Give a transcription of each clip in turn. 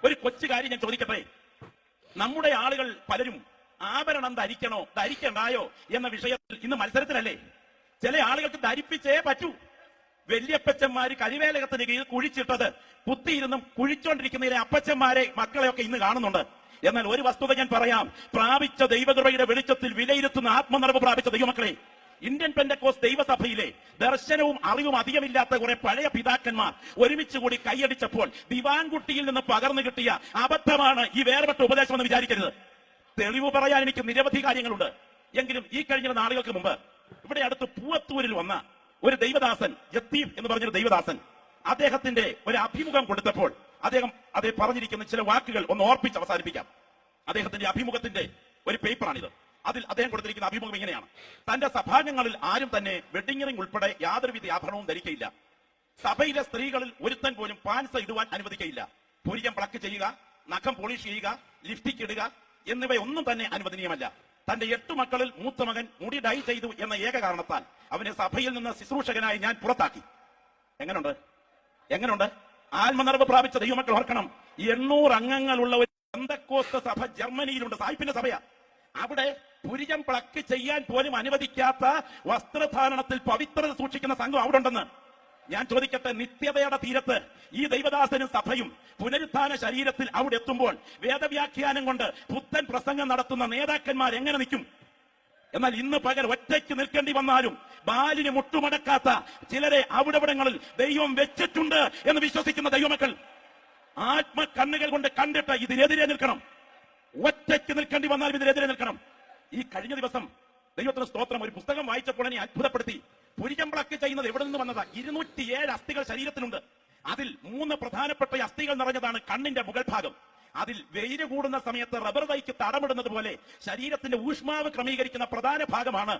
ഒരു കൊച്ചു കാര്യം ഞാൻ ചോദിക്കട്ടെ. നമ്മുടെ ആളുകൾ പലരും ആഭരണം ധരിക്കണോ ധരിക്കണ്ടായോ എന്ന വിഷയത്തിൽ ഇന്ന് മത്സരത്തിലല്ലേ? ചില ആളുകൾക്ക് ധരിപ്പിച്ചേ പറ്റൂ. വല്യപ്പച്ചന്മാര് കരിവേലകത്തിന് കീഴിൽ കുഴിച്ചിട്ടത് കുത്തിയിരുന്നും കുഴിച്ചോണ്ടിരിക്കുന്നതിലെ അപ്പച്ചന്മാരെ മക്കളെയൊക്കെ ഇന്ന് കാണുന്നുണ്ട്. എന്നാൽ ഒരു വസ്തുത ഞാൻ പറയാം. പ്രാപിച്ച ദൈവകൃപയുടെ വെളിച്ചത്തിൽ വിലയിരുത്തുന്ന ആത്മനിറവ് പ്രാപിച്ച ദൈവമക്കളെ, ഇന്ത്യൻ പെന്തക്കോസ്ത് ദൈവസഭയിലെ ദർശനവും അറിവും അധികമില്ലാത്ത കുറെ പഴയ പിതാക്കന്മാർ ഒരുമിച്ച് കൂടി കൈയടിച്ചപ്പോൾ ദിവാൻകുട്ടിയിൽ നിന്ന് പകർന്നു കിട്ടിയ അബദ്ധമാണ് ഈ വേർപെട്ട ഉപദേശം എന്ന് വിചാരിക്കരുത്. തെളിവ് പറയാൻ എനിക്ക് നിരവധി കാര്യങ്ങളുണ്ട്. എങ്കിലും ഈ കഴിഞ്ഞ നാളുകൾക്ക് മുമ്പ് ഇവിടെ അടുത്ത് പൂവത്തൂരിൽ വന്ന ഒരു ദൈവദാസൻ, യത്തീഫ് എന്ന് പറഞ്ഞൊരു ദൈവദാസൻ, അദ്ദേഹത്തിന്റെ ഒരു അഭിമുഖം കൊടുത്തപ്പോൾ അദ്ദേഹം പറഞ്ഞിരിക്കുന്ന ചില വാക്കുകൾ ഒന്ന് ഓർപ്പിച്ച് അവസാനിപ്പിക്കാം. അദ്ദേഹത്തിന്റെ അഭിമുഖത്തിന്റെ ഒരു പേപ്പറാണിത്. അതിൽ അദ്ദേഹം കൊടുത്തിരിക്കുന്ന അഭിമുഖം ഇങ്ങനെയാണ്: തന്റെ സഭാംഗങ്ങളിൽ ആരും തന്നെ വെഡിംഗ് റിംഗ് ഉൾപ്പെടെ യാതൊരുവിധ ആഭരണവും ധരിക്കയില്ല. സഭയിലെ സ്ത്രീകളിൽ ഒരുത്തൻ പോലും പാൻസ് ഇടുവാൻ അനുവദിക്കയില്ല. പുരികം പ്ലക്ക് ചെയ്യുക, നഖം പോളിഷ് ചെയ്യുക, ലിപ്സ്റ്റിക് ഇടുക എന്നിവയൊന്നും തന്നെ അനുവദനീയമല്ല. തന്റെ 8 മക്കളിൽ മൂത്ത മകൻ മുടി ഡൈ ചെയ്തു എന്ന ഏക കാരണത്താൽ അവനെ സഭയിൽ നിന്ന് ശുശ്രൂഷകനായി ഞാൻ പുറത്താക്കി. എങ്ങനുണ്ട്? ആത്മനിറവ് പ്രാപിച്ച ദൈവമക്കൾ ഓർക്കണം, 800 അംഗങ്ങളുള്ള ഒരു പെന്തക്കോസ്ത് സഭ ജർമ്മനിയിലുണ്ട്. സായിപ്പിന്റെ സഭയാ. അവിടെ പുരികം പ്ലക്ക് ചെയ്യാൻ പോലും അനുവദിക്കാത്ത വസ്ത്രധാരണത്തിൽ പവിത്രത സൂക്ഷിക്കുന്ന സംഘം അവിടെ ഉണ്ടെന്ന് ഞാൻ ചോദിക്കട്ടെ. നിത്യതയുടെ തീരത്ത് ഈ ദൈവദാസനും സഭയും പുനരുത്ഥാന ശരീരത്തിൽ അവിടെ എത്തുമ്പോൾ വേദവ്യാഖ്യാനം കൊണ്ട് പുത്തൻ പ്രസംഗം നടത്തുന്ന നേതാക്കന്മാർ എങ്ങനെ നിൽക്കും? എന്നാൽ ഇന്ന് പകരം ഒറ്റയ്ക്ക് നിൽക്കേണ്ടി വന്നാലും ബാലിന് മുട്ടുമടക്കാത്ത ചിലരെ അവിടവിടങ്ങളിൽ ദൈവം വെച്ചിട്ടുണ്ട് എന്ന് വിശ്വസിക്കുന്ന ദൈവമക്കൾ ആത്മകണ്ണുകൾ കൊണ്ട് കണ്ടിട്ട് ഇതിനെതിരെ നിൽക്കണം. ഒറ്റയ്ക്ക് നിൽക്കേണ്ടി വന്നാലും ഇതിനെതിരെ നിൽക്കണം. ഈ കഴിഞ്ഞ ദിവസം ദൈവത്തിന് സ്തോത്രം, ഒരു പുസ്തകം വായിച്ചപ്പോൾ എന്നെ അത്ഭുതപ്പെടുത്തി. പുരികം പ്ലക്ക് ചെയ്യുന്നത് എവിടെ നിന്ന് വന്നതാ? 207 അസ്ഥികൾ ശരീരത്തിലുണ്ട്. അതിൽ 3 പ്രധാനപ്പെട്ട അസ്ഥികൾ നിറഞ്ഞതാണ് കണ്ണിന്റെ മുകൾ ഭാഗം. അതിൽ വെയില് കൂടുന്ന സമയത്ത് റബ്ബർ തൈക്ക് തടമിടുന്നത് പോലെ ശരീരത്തിന്റെ ഊഷ്മാവ് ക്രമീകരിക്കുന്ന പ്രധാന ഭാഗമാണ്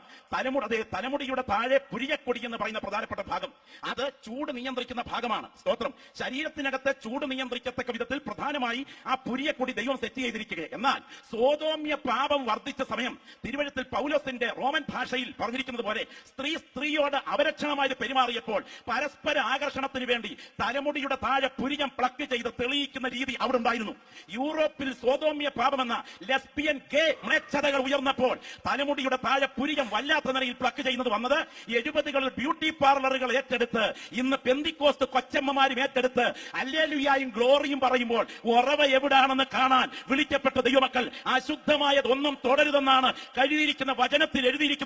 തലമുടിയുടെ താഴെ പുരിയക്കൊടി എന്ന് പറയുന്ന പ്രധാനപ്പെട്ട ഭാഗം. അത് ചൂട് നിയന്ത്രിക്കുന്ന ഭാഗമാണ്. സ്തോത്രം. ശരീരത്തിനകത്തെ ചൂട് നിയന്ത്രിക്കത്തക്ക വിധത്തിൽ പ്രധാനമായി ആ പുരിയക്കൊടി ദൈവം സെറ്റ് ചെയ്തിരിക്കുക. എന്നാൽ സോതോമ്യ പാപം വർദ്ധിച്ച സമയം തിരുവഴുത്തിൽ പൗലോസിന്റെ റോമൻ ഭാഷയിൽ പറഞ്ഞിരിക്കുന്നത് പോലെ സ്ത്രീയോട് അവരക്ഷണമായി പെരുമാറിയപ്പോൾ പരസ്പര ആകർഷണത്തിന് വേണ്ടി തലമുടിയുടെ താഴെ പുരികം പ്ലക്ക് ചെയ്ത് തെളിയിക്കുന്ന രീതി അവിടെ ഉണ്ടായിരുന്നു. യൂറോപ്പിൽ സോതോമ്യ പാപമെന്ന ലെസ്ബിയൻ ഗേ മ്ലേച്ഛതകൾ ഉയർന്നപ്പോൾ തലമുടിയുടെ താഴെ പുരികം വല്ലാത്ത നിലയിൽ പ്ലക്ക് ചെയ്യുന്നത് വന്നത് 70കളിൽ ബ്യൂട്ടി പാർലറുകൾ ഏറ്റെടുത്ത് ഇന്ന് പെന്തിക്കോസ്ത് കൊച്ചമ്മമാരും ഏറ്റെടുത്ത് ഹല്ലേലൂയായും ഗ്ലോറിയും പറയുമ്പോൾ ഉറവ എവിടാണെന്ന് കാണാൻ വിളിക്കപ്പെട്ട ദൈവമക്കൾ അശുദ്ധമായതൊന്നും തുടരുതെന്നാണ് കഴുതിയിരിക്കുന്ന വചനത്തിൽ എഴുതിയിരിക്കുന്നത്.